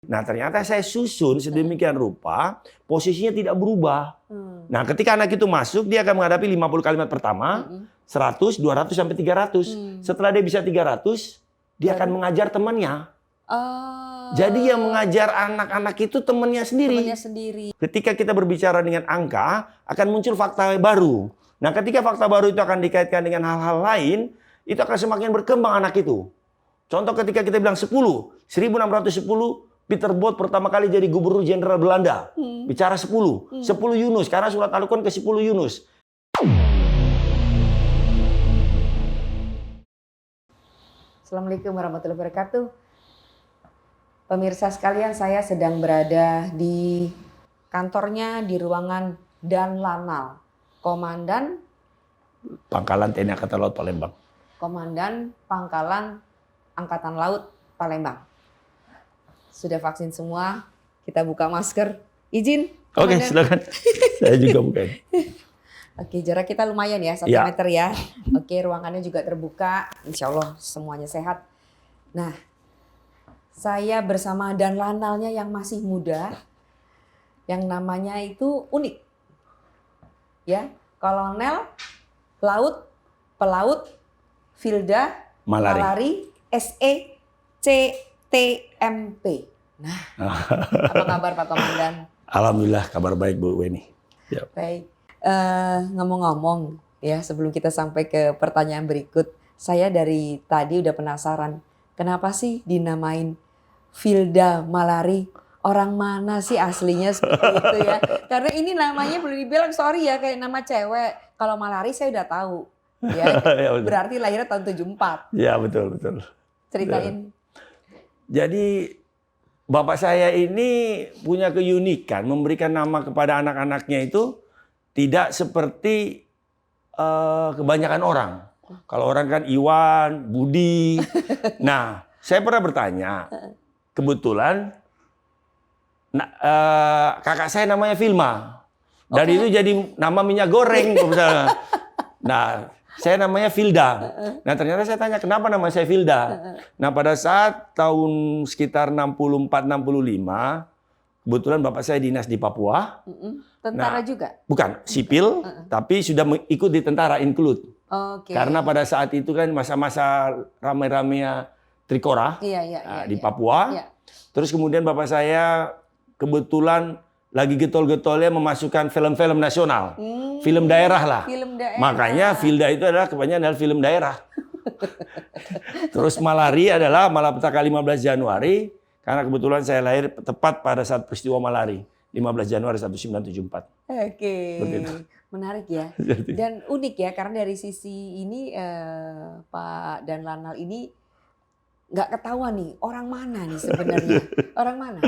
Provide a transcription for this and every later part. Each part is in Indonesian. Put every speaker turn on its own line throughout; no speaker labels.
Nah ternyata saya susun sedemikian rupa, posisinya tidak berubah. Nah ketika anak itu masuk, dia akan menghadapi 50 kalimat pertama, 100, 200, sampai 300. Setelah dia bisa 300, dia akan mengajar temannya. Jadi yang mengajar anak-anak itu temannya sendiri. Ketika kita berbicara dengan angka, akan muncul fakta baru. Nah ketika fakta baru itu akan dikaitkan dengan hal-hal lain, itu akan semakin berkembang anak itu. Contoh ketika kita bilang 10, 1610, Peter Both pertama kali jadi gubernur jenderal Belanda. Bicara 10 Yunus, karena surat Al-Quran ke 10 Yunus.
Assalamualaikum warahmatullahi wabarakatuh. Pemirsa sekalian, saya sedang berada di kantornya di ruangan Dan Lanal, Komandan
Pangkalan TNI Angkatan Laut Palembang.
Komandan Pangkalan Angkatan Laut Palembang. Sudah vaksin semua, kita buka masker. Izin?
Oke, silakan. Saya juga buka.
Oke, jarak kita lumayan ya, 1 meter ya. Oke, ruangannya juga terbuka. Insya Allah semuanya sehat. Nah, saya bersama Dan Lanalnya yang masih muda, yang namanya itu unik. Ya, Kolonel Laut, Pelaut, Filda, Malari, SE, CTMP. Nah, apa kabar Pak Komandan?
Alhamdulillah kabar baik Bu Weni. Ya.
Baik. Ngomong-ngomong ya, sebelum kita sampai ke pertanyaan berikut, saya dari tadi udah penasaran, kenapa sih dinamain Filda Malari? Orang mana sih aslinya seperti itu ya? Karena ini namanya boleh dibilang sorry ya kayak nama cewek. Kalau Malari saya udah tahu. Ya,
Ya,
berarti lahirnya tahun 74.
Ya betul.
Ceritain.
Jadi bapak saya ini punya keunikan memberikan nama kepada anak-anaknya itu tidak seperti kebanyakan orang. Kalau orang kan Iwan, Budi. Nah, saya pernah bertanya, kebetulan kakak saya namanya Vilma. Dan itu jadi nama minyak goreng misalnya. Nah, saya namanya Filda. Nah, ternyata saya tanya kenapa nama saya Filda. Nah, pada saat tahun sekitar 64-65, kebetulan bapak saya dinas di Papua.
Tentara juga?
Bukan, sipil, tapi sudah ikut di tentara include.
Okay.
Karena pada saat itu kan masa-masa rame-ramenya Trikora di Papua. Iya. Terus kemudian bapak saya kebetulan lagi getol-getolnya memasukkan film-film nasional. Film daerah lah. Makanya Filda itu adalah kebanyakan adalah film daerah. Terus Malari adalah malapetaka 15 Januari. Karena kebetulan saya lahir tepat pada saat peristiwa Malari. 15 Januari 1974.
Oke, menarik ya. Dan unik ya, karena dari sisi ini Pak Dan Lanal ini nggak ketahuan nih, orang mana nih sebenarnya? Orang mana?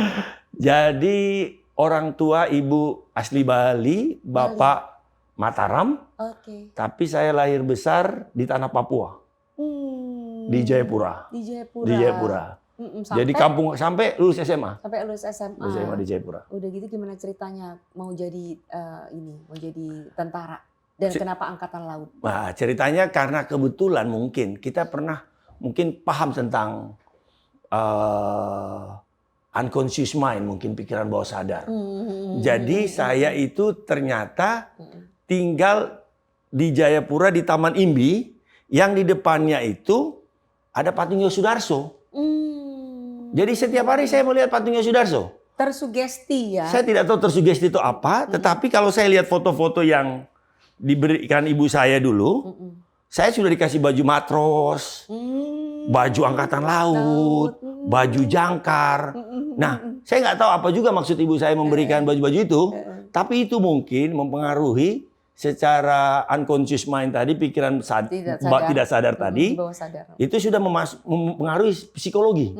Jadi orang tua ibu asli Bali, bapak Mataram. Tapi saya lahir besar di tanah Papua. Di Jayapura. Di Jayapura. Jadi kampung sampai lulus SMA.
Sampai lulus SMA.
Lulus SMA di Jayapura.
Udah gitu gimana ceritanya mau jadi mau jadi tentara dan kenapa angkatan laut?
Nah, ceritanya karena kebetulan mungkin kita pernah paham tentang unconscious mind, mungkin pikiran bawah sadar. Jadi saya itu ternyata tinggal di Jayapura di Taman Imbi yang di depannya itu ada patung Yosudarso. Jadi setiap hari saya melihat patung Yosudarso.
Tersugesti ya? Saya
tidak tahu tersugesti itu apa, tetapi kalau saya lihat foto-foto yang diberikan ibu saya dulu, saya sudah dikasih baju matros, baju angkatan laut, baju jangkar. Nah, saya nggak tahu apa juga maksud ibu saya memberikan baju-baju itu, tapi itu mungkin mempengaruhi secara unconscious mind tadi, pikiran tidak sadar tadi, itu sudah mempengaruhi psikologi.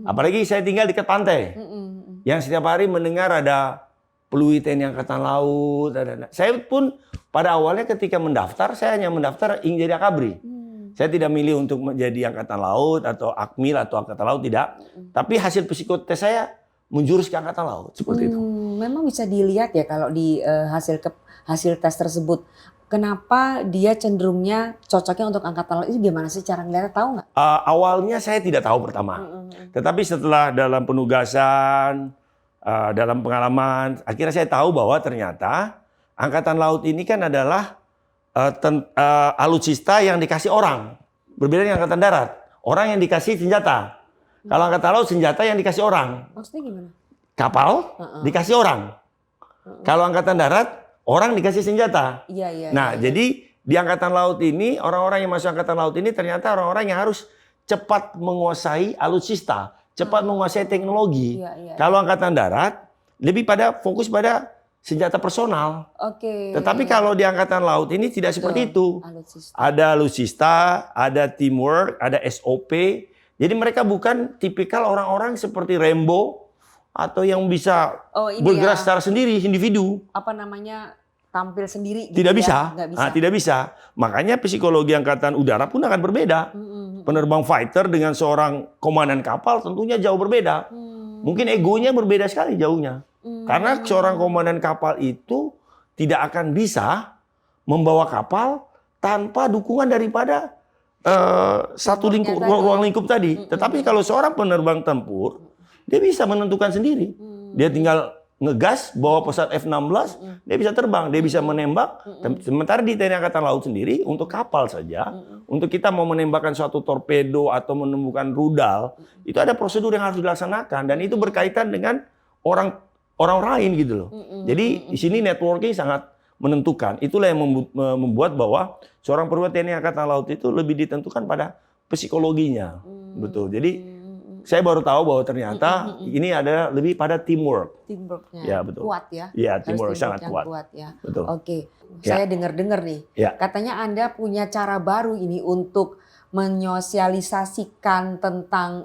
Apalagi saya tinggal dekat pantai, yang setiap hari mendengar ada peluit TNI Angkatan Laut. Saya pun pada awalnya ketika mendaftar, saya hanya mendaftar ingin jadi akabri. Saya tidak milih untuk menjadi Angkatan Laut atau Akmil atau Angkatan Laut, tidak. Tapi hasil psikotes saya menjurus ke Angkatan Laut, seperti itu.
Memang bisa dilihat ya kalau di hasil tes tersebut. Kenapa dia cenderungnya cocoknya untuk angkatan laut? Itu gimana sih cara ngeliatnya, tahu nggak?
Awalnya saya tidak tahu pertama. Tetapi setelah dalam penugasan, dalam pengalaman, akhirnya saya tahu bahwa ternyata Angkatan Laut ini kan adalah alutsista yang dikasih orang. Berbeda dengan Angkatan Darat. Orang yang dikasih senjata. Kalau Angkatan Laut, senjata yang dikasih orang.
Maksudnya gimana?
Kapal dikasih orang. Kalau Angkatan Darat, orang dikasih senjata.
Iya.
Nah, jadi di Angkatan Laut ini, orang-orang yang masuk Angkatan Laut ini ternyata orang-orang yang harus cepat menguasai alutsista, cepat menguasai teknologi.
Iya.
Kalau Angkatan Darat, lebih pada fokus pada senjata personal.
Oke.
Tetapi kalau di Angkatan Laut ini tidak seperti itu.
Alutsista.
Ada alutsista, ada teamwork, ada SOP. Jadi mereka bukan tipikal orang-orang seperti Rambo atau yang bisa bergerak secara sendiri, individu.
Apa namanya, tampil sendiri?
Tidak
gitu
bisa.
Ya? Nggak bisa.
Tidak bisa. Makanya psikologi Angkatan Udara pun akan berbeda. Penerbang fighter dengan seorang komandan kapal tentunya jauh berbeda. Mungkin egonya berbeda sekali jauhnya. Karena seorang komandan kapal itu tidak akan bisa membawa kapal tanpa dukungan daripada satu ruang lingkup tadi. Tetapi kalau seorang penerbang tempur, dia bisa menentukan sendiri. Dia tinggal ngegas, bawa pesawat F-16, dia bisa terbang, dia bisa menembak. Sementara di TNI Angkatan Laut sendiri, untuk kapal saja, untuk kita mau menembakkan suatu torpedo atau menemukan rudal, itu ada prosedur yang harus dilaksanakan. Dan itu berkaitan dengan orang lain gitu loh. Jadi di sini networking sangat menentukan. Itulah yang membuat bahwa seorang perwira TNI Angkatan Laut itu lebih ditentukan pada psikologinya. Betul. Jadi saya baru tahu bahwa ternyata ini ada lebih pada teamwork.
Teamworknya
Ya, betul.
kuat ya.
Iya, teamwork sangat kuat.
Ya.
Betul.
Oke.
Ya.
Saya dengar-dengar nih.
Ya.
Katanya Anda punya cara baru ini untuk menyosialisasikan tentang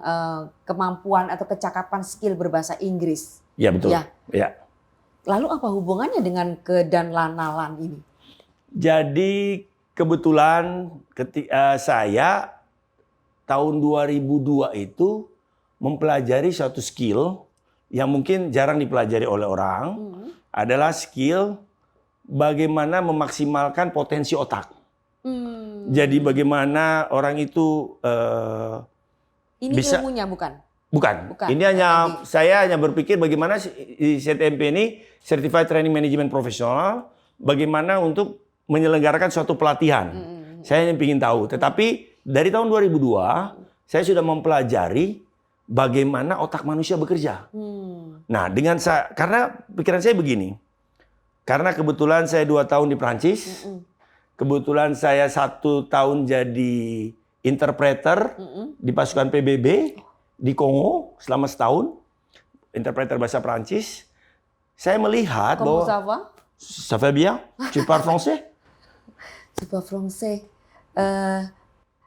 kemampuan atau kecakapan skill berbahasa Inggris.
Ya, betul.
Ya. Lalu apa hubungannya dengan kedanlanalan ini?
Jadi kebetulan ketika saya tahun 2002 itu mempelajari suatu skill yang mungkin jarang dipelajari oleh orang, adalah skill bagaimana memaksimalkan potensi otak. Jadi bagaimana orang itu
ini
bisa,
ilmunya bukan?
Bukan. Ini hanya saya hanya berpikir bagaimana di CTMP ini Certified Training Management Professional, bagaimana untuk menyelenggarakan suatu pelatihan. Saya ingin tahu. Tetapi dari tahun 2002 saya sudah mempelajari bagaimana otak manusia bekerja. Nah, karena pikiran saya begini. Karena kebetulan saya 2 tahun di Prancis, kebetulan saya 1 tahun jadi interpreter di pasukan PBB di Kongo selama setahun, interpreter bahasa Prancis. Saya melihat bahwa ça va bien? Tu parles français?
Tu parles français?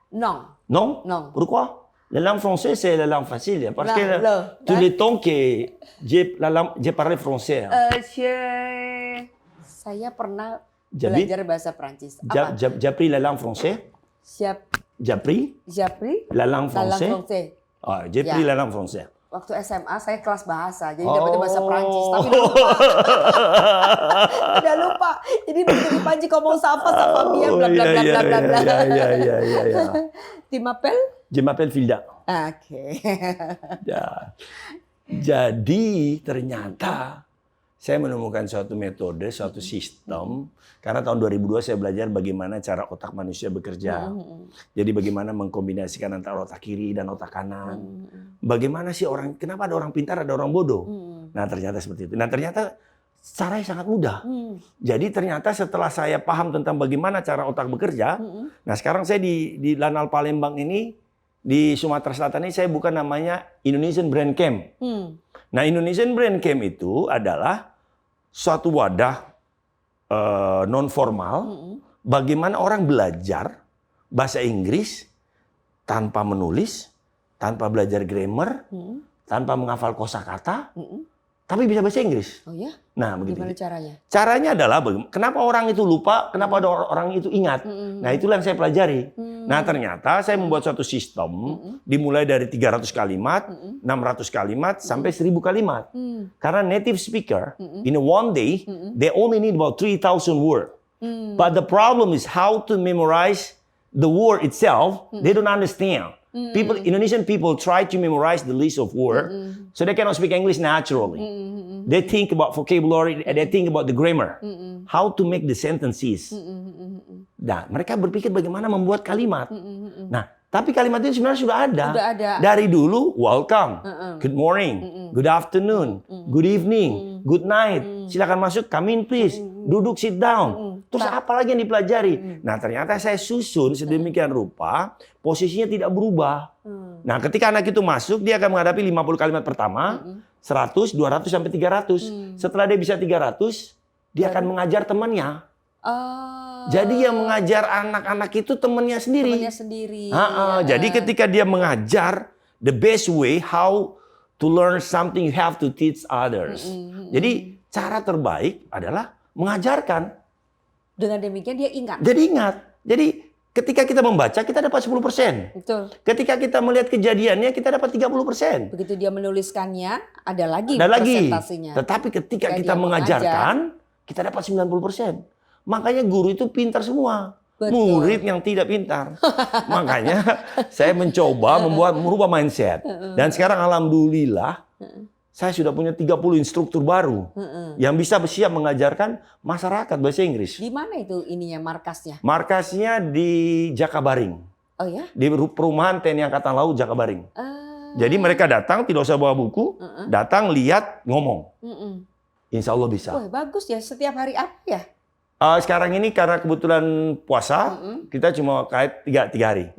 Non.
Non?
Non.
Pourquoi? La langue française, c'est la langue facile. Parce que tous les temps que j'ai parlé français.
Saya pernah belajar bahasa Prancis.
J'ai appris la langue française. J'ai appris la langue française. J'ai appris la langue française.
Waktu SMA saya kelas bahasa, jadi dapetnya bahasa Prancis. Tapi udah lupa. Jadi begitu di Panji ngomong sapa bien, bla bla bla bla bla. Tu m'appelles?
Je m'appelle Filda.
Oke.
Ya. Jadi ternyata saya menemukan suatu metode, suatu sistem. Karena tahun 2002 saya belajar bagaimana cara otak manusia bekerja. Jadi bagaimana mengkombinasikan antara otak kiri dan otak kanan. Bagaimana sih kenapa ada orang pintar, ada orang bodoh. Nah ternyata seperti itu. Nah ternyata caranya sangat mudah. Jadi ternyata setelah saya paham tentang bagaimana cara otak bekerja. Nah sekarang saya di Lanal Palembang ini, di Sumatera Selatan ini saya buka namanya Indonesian Brain Camp. Nah Indonesian Brain Camp itu adalah suatu wadah non formal, bagaimana orang belajar bahasa Inggris tanpa menulis, tanpa belajar grammar, tanpa menghafal kosakata, tapi bisa bahasa Inggris.
Oh ya?
Nah, begitu.
Gimana caranya?
Caranya adalah kenapa orang itu lupa, kenapa ada orang itu ingat. Nah, itulah yang saya pelajari. Nah, ternyata saya membuat suatu sistem dimulai dari 300 kalimat, 600 kalimat, sampai 1000 kalimat. Karena native speaker, in one day, they only need about 3,000 words. But the problem is how to memorize the word itself. They don't understand. Indonesian people try to memorize the list of words, so they cannot speak English naturally. They think about vocabulary, and they think about the grammar, how to make the sentences. Nah, mereka berpikir bagaimana membuat kalimat. Nah, tapi kalimat itu sebenarnya sudah ada. Dari dulu, welcome, good morning, good afternoon, good evening, good night. Silakan masuk, come in please. Duduk, sit down. Terus apa lagi yang dipelajari? Nah, ternyata saya susun sedemikian rupa, posisinya tidak berubah. Nah, ketika anak itu masuk, dia akan menghadapi 50 kalimat pertama, 100, 200, sampai 300. Setelah dia bisa 300, dia akan mengajar temannya. Jadi yang mengajar anak-anak itu temannya sendiri. Jadi ketika dia mengajar, the best way how to learn something, you have to teach others. Jadi cara terbaik adalah mengajarkan.
Dengan demikian dia ingat.
Jadi ingat. Jadi ketika kita membaca, kita dapat 10%.
Betul.
Ketika kita melihat kejadiannya, kita dapat 30%.
Begitu dia menuliskannya, ada lagi
presentasinya. Tetapi ketika kita mengajarkan, kita dapat 90%. Makanya guru itu pintar semua. Betul. Murid yang tidak pintar. Makanya saya mencoba merubah mindset. Dan sekarang alhamdulillah, saya sudah punya 30 instruktur baru yang bisa siap mengajarkan masyarakat bahasa Inggris.
Di mana itu markasnya?
Markasnya di Jakabaring.
Oh ya?
Di perumahan TNI Angkatan Laut Jakabaring. Jadi mereka datang, tidak usah bawa buku, datang, lihat, ngomong. Insya Allah bisa.
Wah, bagus ya. Setiap hari apa ya?
Sekarang ini karena kebetulan puasa, kita cuma tiga hari.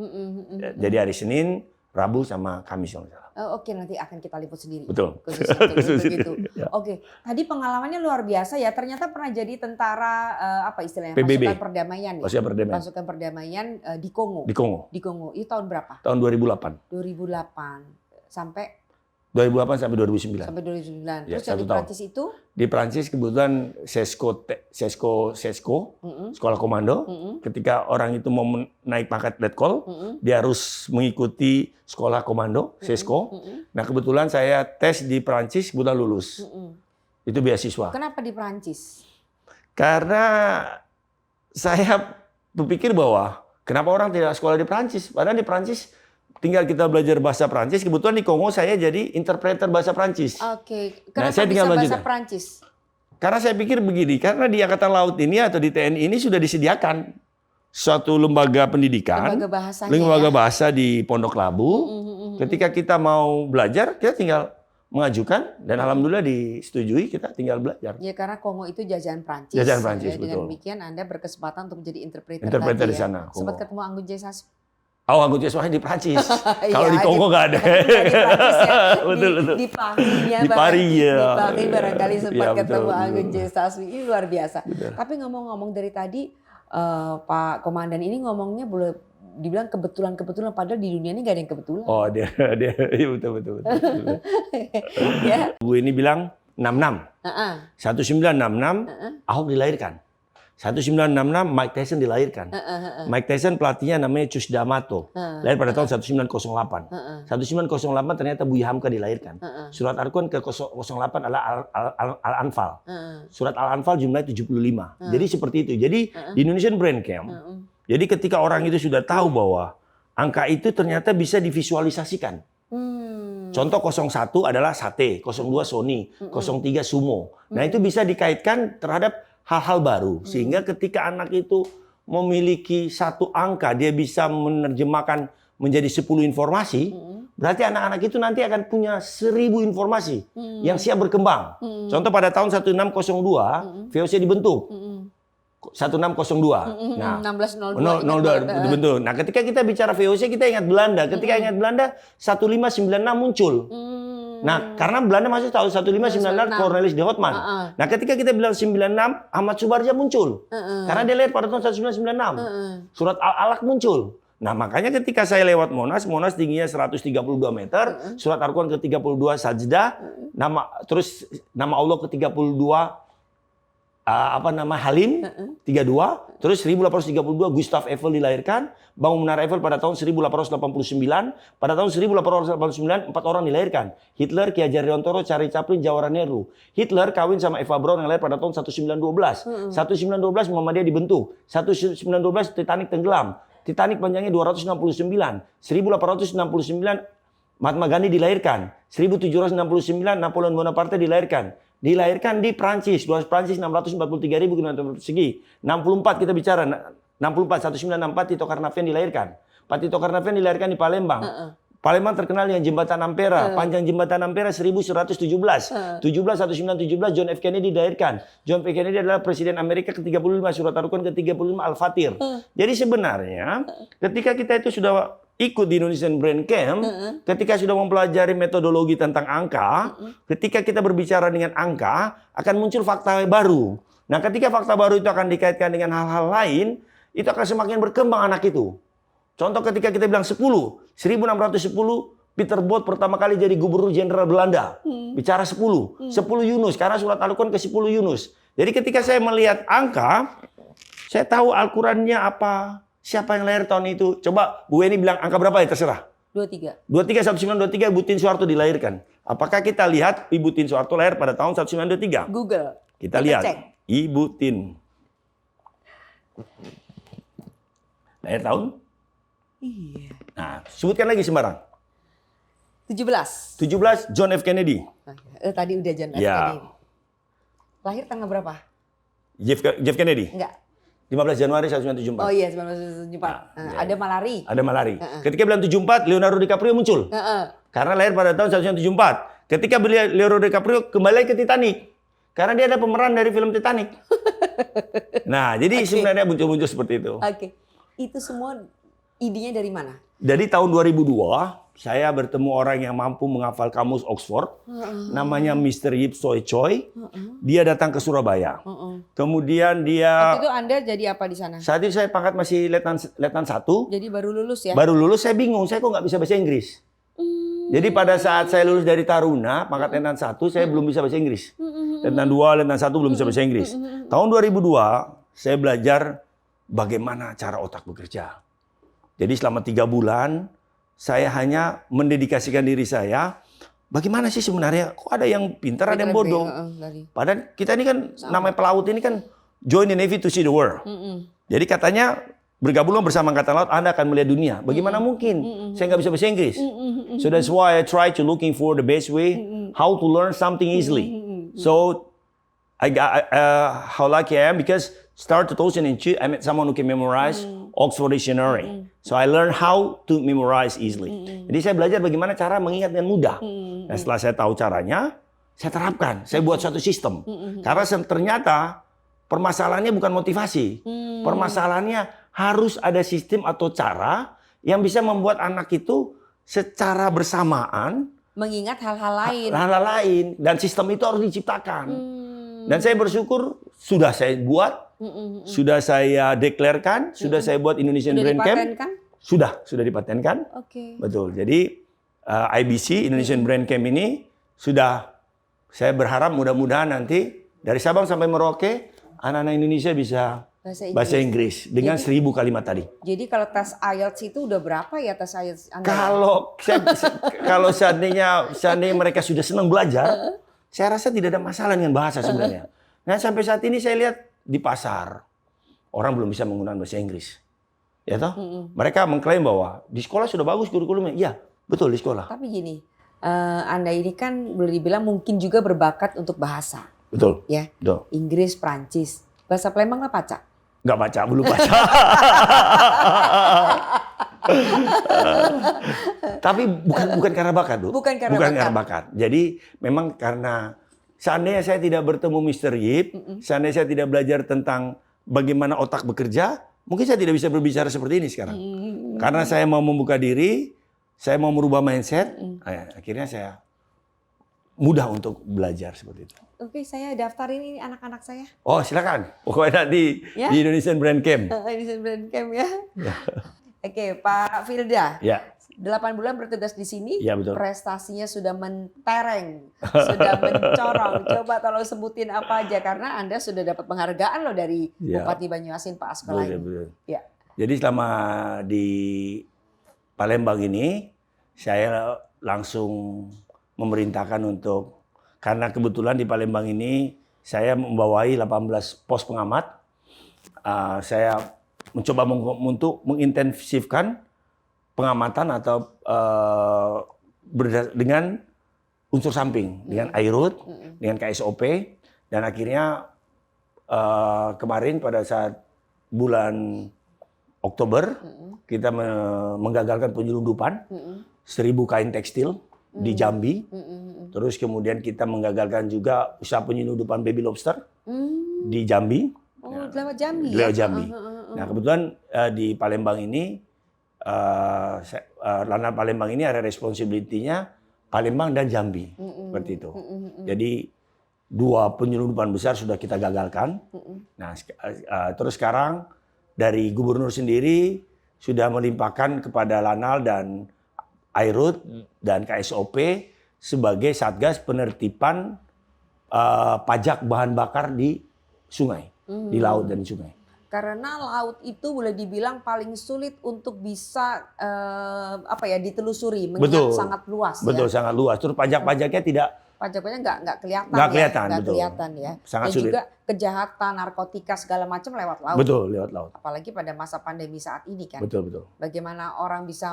Jadi hari Senin, Rabu, sama Kamis.
Oke, nanti akan kita liput sendiri.
Betul.
Khusus begitu. Oke, tadi pengalamannya luar biasa ya. Ternyata pernah jadi tentara apa istilahnya?
PBB.
Pasukan perdamaian. Ya? Pasukan perdamaian di Kongo.
Di Kongo.
Di Kongo. Itu tahun berapa?
Tahun 2008.
2008 sampai
2008 sampai 2009.
Sampai 2009.
Ya,
terus yang di Prancis itu? Di
Prancis kebetulan Sesko, sekolah komando. Ketika orang itu mau naik pangkat letkol, dia harus mengikuti sekolah komando, Sesko. Nah, kebetulan saya tes di Prancis, kebetulan lulus. Itu beasiswa.
Kenapa di Prancis?
Karena saya berpikir bahwa kenapa orang tidak sekolah di Prancis? Padahal di Prancis tinggal kita belajar bahasa Prancis. Kebetulan di Kongo saya jadi interpreter bahasa Prancis.
Oke. Kenapa saya bisa bahasa Prancis?
Karena saya pikir begini, karena di Angkatan Laut ini atau di TNI ini sudah disediakan suatu lembaga pendidikan, lembaga bahasa di Pondok Labu. Ketika kita mau belajar, kita tinggal mengajukan dan alhamdulillah disetujui, kita tinggal belajar.
Ya, karena Kongo itu jajahan Prancis.
Jajahan Prancis, betul.
Dengan demikian Anda berkesempatan untuk menjadi interpreter
di sana.
Sempat ketemu Anggun C. Sasmi?
Anggun C. Sasmi di Prancis. Kalau di Kongo nggak ada. Betul.
Di Paris-nya.
Di Paris, ya.
Di Paris barangkali sempat ketemu Anggun C. Sasmi. Ini luar biasa.
Betul.
Tapi ngomong-ngomong dari tadi, Pak Komandan ini ngomongnya boleh dibilang kebetulan padahal di dunia ini nggak ada yang kebetulan.
Oh, dia iya, betul.
Ya.
Bu ini bilang 66. 1966 Ahok dilahirkan. 1966 Mike Tyson dilahirkan. Mike Tyson pelatihnya namanya Cus D'Amato. Lahir pada tahun 1908. 1908 ternyata Buya Hamka dilahirkan. Surat Al-Quran ke 08 adalah Al-Anfal. Surat Al-Anfal jumlahnya 75. Jadi seperti itu. Jadi di Indonesian Brain Camp, jadi ketika orang itu sudah tahu bahwa angka itu ternyata bisa divisualisasikan. Contoh 01 adalah sate, 02 Sony, 03 sumo. Nah itu bisa dikaitkan terhadap hal-hal baru. Sehingga ketika anak itu memiliki satu angka, dia bisa menerjemahkan menjadi 10 informasi, berarti anak-anak itu nanti akan punya 1000 informasi yang siap berkembang. Contoh pada tahun 1602, VOC dibentuk. 1602. Nah,
1602
dibentuk. Nah, ketika kita bicara VOC kita ingat Belanda. Ketika ingat Belanda 1596 muncul. Nah, karena Belanda masih tahun 1596 Cornelis de Houtman. Nah, ketika kita bilang 96 Ahmad Subarja muncul. Karena dia lahir pada tahun 1996. Surat Al-Alaq muncul. Nah, makanya ketika saya lewat Monas tingginya 132 meter, surat Al-Quran ke-32 Sajdah, nama Allah ke-32 Halim 32, terus 1832 Gustav Eiffel dilahirkan, bangun Menara Eiffel pada tahun 1889, pada tahun 1889 4 orang dilahirkan. Hitler, Ki Hajar Dewantara, Charlie Chaplin, Jawaharlal Nehru. Hitler kawin sama Eva Braun yang lahir pada tahun 1912. 1912 Muhammadiyah dibentuk. 1912 Titanic tenggelam. Titanic panjangnya 269. 1869 Mahatma Gandhi dilahirkan. 1769 Napoleon Bonaparte dilahirkan. Dilahirkan di Prancis, luas Prancis 643.000 km persegi. 64 kita bicara, 64, 1964 Tito Karnavian dilahirkan. Pak Tito Karnavian dilahirkan di Palembang. Palembang terkenal dengan Jembatan Ampera. Panjang Jembatan Ampera 1117. 1917 John F. Kennedy dilahirkan. John F. Kennedy adalah Presiden Amerika ke-35, Surat Al-Quran ke-35 Al-Fatir. Jadi sebenarnya ketika kita itu sudah ikut di Indonesian Brain Camp, ketika sudah mempelajari metodologi tentang angka, ketika kita berbicara dengan angka, akan muncul fakta baru. Nah, ketika fakta baru itu akan dikaitkan dengan hal-hal lain, itu akan semakin berkembang anak itu. Contoh ketika kita bilang 1610, Peter Bot pertama kali jadi gubernur jenderal Belanda. Bicara 10 Yunus, karena surat Al-Quran ke-10 Yunus. Jadi ketika saya melihat angka, saya tahu Al-Qurannya apa, siapa yang lahir tahun itu. Coba Bu Weni bilang angka berapa ya, terserah.
23.
1923 Ibu Tin Soeharto dilahirkan. Apakah kita lihat Ibu Tin Soeharto lahir pada tahun 1923?
Google.
Kita lihat.
Cek.
Ibu Tin. Lahir tahun?
Iya.
Nah, sebutkan lagi sembarang.
17.
John F. Kennedy.
Tadi udah John F.
Ya.
Kennedy. Lahir tanggal berapa?
Jeff Kennedy.
Enggak.
15 Januari 1974.
Oh iya, 1974. Ada malari.
Ada malari. Ketika bilang 74, Leonardo DiCaprio muncul. Karena lahir pada tahun 1974. Ketika beliau Leonardo DiCaprio kembali ke Titanic. Karena dia ada pemeran dari film Titanic. Nah, jadi sebenarnya muncul-muncul seperti itu.
Oke. Itu semua idenya dari mana?
Jadi tahun 2002, saya bertemu orang yang mampu menghafal kamus Oxford. Namanya Mr. Yip Soe Choi. Dia datang ke Surabaya. Kemudian dia...
Waktu itu Anda jadi apa di sana?
Saat itu saya pangkat masih letnan 1.
Jadi baru lulus ya?
Baru lulus, saya bingung. Saya kok nggak bisa bahasa Inggris? Jadi pada saat saya lulus dari Taruna, pangkat letnan 1, saya belum bisa bahasa Inggris. Letnan 2, letnan 1 belum bisa bahasa Inggris. Tahun 2002, saya belajar bagaimana cara otak bekerja. Jadi selama 3 bulan, saya hanya mendedikasikan diri saya. Bagaimana sih sebenarnya? Kok ada yang pintar, ada yang bodoh? Padahal kita ini kan, namanya pelaut ini kan, join the Navy to see the world. Jadi katanya, bergabunglah bersama Angkatan Laut, Anda akan melihat dunia. Bagaimana mungkin? Saya nggak bisa bahasa Inggris. So that's why I try to looking for the best way how to learn something easily. So I got how lucky I am because start 2002 I met someone who can memorize Oxford Dictionary. So I learned how to memorize easily. Jadi saya belajar bagaimana cara mengingat dengan mudah. Nah, setelah saya tahu caranya, saya terapkan. Saya buat suatu sistem. Karena ternyata permasalahannya bukan motivasi. Permasalahannya harus ada sistem atau cara yang bisa membuat anak itu secara bersamaan
mengingat hal-hal lain.
Hal-hal lain, dan sistem itu harus diciptakan. Dan saya bersyukur sudah saya buat, sudah saya deklarkan, sudah saya buat Indonesian Brain Camp. Sudah dipatenkan.
Oke.
Betul. Jadi IBC Indonesian Brain Camp ini sudah, saya berharap mudah-mudahan nanti dari Sabang sampai Merauke anak-anak Indonesia bisa bahasa Inggris dengan 1000 kalimat tadi.
Jadi kalau tes IELTS itu udah berapa ya tes IELTS Anda?
Kalau seandainya mereka sudah senang belajar, saya rasa tidak ada masalah dengan bahasa sebenarnya. Nah, sampai saat ini saya lihat di pasar orang belum bisa menggunakan bahasa Inggris. Ya toh? Mereka mengklaim bahwa di sekolah sudah bagus kurikulumnya. Iya, betul di sekolah.
Tapi gini, Anda ini kan boleh dibilang mungkin juga berbakat untuk bahasa.
Betul.
Ya.
Betul.
Inggris, Prancis. Bahasa Palembang nggak baca?
Nggak baca, belum baca. Tapi bukan karena bakat, Bu.
Bukan karena
bakat. Jadi memang karena seandainya saya tidak bertemu Mr. Yip, seandainya saya tidak belajar tentang bagaimana otak bekerja, mungkin saya tidak bisa berbicara seperti ini sekarang. Karena saya mau membuka diri, saya mau merubah mindset, akhirnya saya mudah untuk belajar seperti itu.
Oke, saya daftarin ini anak-anak saya.
Oh, silakan. Pokoknya nanti di Indonesian Brain Camp.
Indonesian Brain Camp ya. Oke, Pak Filda.
Ya.
8 bulan bertugas di sini,
Iya, betul.
prestasinya sudah mentereng, sudah mencorong. Coba tolong sebutin apa aja karena Anda sudah dapat penghargaan loh dari
Iya.
Bupati Banyuasin Pak Askola ini.
Betul.
Ya.
Jadi selama di Palembang ini saya langsung memerintahkan untuk, karena kebetulan di Palembang ini saya membawai 18 pos pengamat. Saya mencoba untuk mengintensifkan pengamatan atau dengan unsur samping, dengan IRUT, dengan KSOP, dan akhirnya kemarin pada saat bulan Oktober kita menggagalkan penyelundupan 1.000 kain tekstil di Jambi. Terus kemudian kita menggagalkan juga usaha penyelundupan baby lobster di Jambi.
Oh, lewat Jambi.
Lewat
Ya?
Jambi. Nah, kebetulan di Palembang ini Lanal Palembang ini ada responsibility-nya Palembang dan Jambi. Seperti itu. Jadi 2 penyelundupan besar sudah kita gagalkan. Nah, terus sekarang dari gubernur sendiri sudah melimpahkan kepada Lanal dan IRUT dan KSOP sebagai satgas penertiban pajak bahan bakar di sungai, di laut dan di sungai.
Karena laut itu boleh dibilang paling sulit untuk bisa ditelusuri, mengingat sangat luas.
Betul,
ya.
sangat luas. Terus pajak-pajaknya tidak,
Pajaknya nggak kelihatan.
Nggak kelihatan,
nggak
betul.
kelihatan ya.
Sangat
Dan
sulit.
juga kejahatan, narkotika segala macam lewat laut.
Betul, lewat laut.
Apalagi pada masa pandemi saat ini kan.
Betul.
Bagaimana orang bisa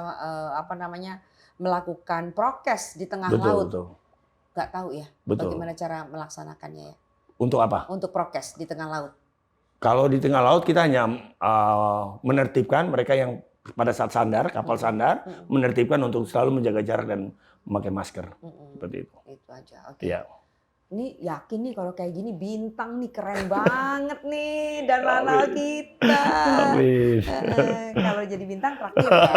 melakukan prokes di tengah
Betul,
laut.
betul.
Nggak tahu ya.
Betul.
Bagaimana cara melaksanakannya ya.
Untuk apa?
Untuk prokes di tengah laut.
Kalau di tengah laut kita hanya menertibkan mereka yang pada saat sandar, kapal sandar, menertibkan untuk selalu menjaga jarak dan memakai masker. Seperti itu.
Itu aja. Oke.
Ya.
Ini yakin nih kalau kayak gini bintang nih keren banget nih dan Lanal kita.
Amin.
Kalau jadi bintang traktir ya.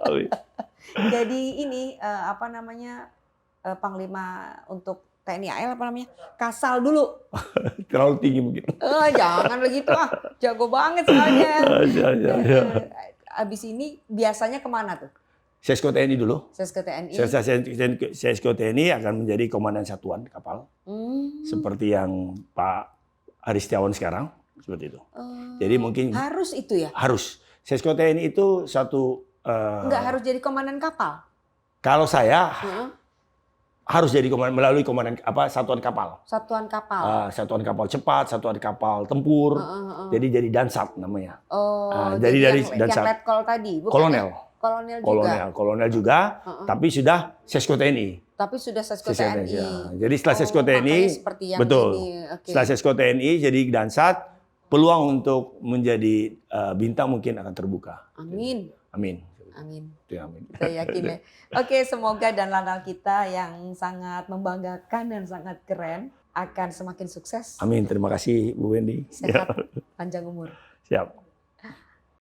Amin.
Jadi ini Panglima untuk TNI AL Kasal dulu.
Terlalu tinggi mungkin.
Jangan begitu jago banget soalnya.
Ya.
Abis ini biasanya kemana tuh?
Sesko TNI dulu.
Sesko TNI.
Sesko TNI akan menjadi komandan satuan kapal. Seperti yang Pak Aristiawan sekarang. Seperti itu. Jadi mungkin
harus itu ya?
Harus. Sesko TNI itu satu...
Nggak harus jadi komandan kapal?
Kalau saya harus jadi melalui komandan satuan kapal.
Satuan kapal.
Satuan kapal cepat, satuan kapal tempur. Jadi Dansat namanya.
Jadi dari
Dansat.
Yang letkol tadi, bukan?
Kolonel.
Kolonel juga.
Tapi sudah Sesko TNI.
Tapi sudah Sesko TNI.
Ya. Jadi setelah Sesko TNI,
betul.
Setelah Sesko TNI jadi Dansat, peluang untuk menjadi bintang mungkin akan terbuka.
Amin.
Amin.
Amin. Saya yakin ya. Oke, semoga dan Lanal kita yang sangat membanggakan dan sangat keren akan semakin sukses.
Amin. Terima kasih Bu Wendy.
Sehat, panjang umur.
Siap.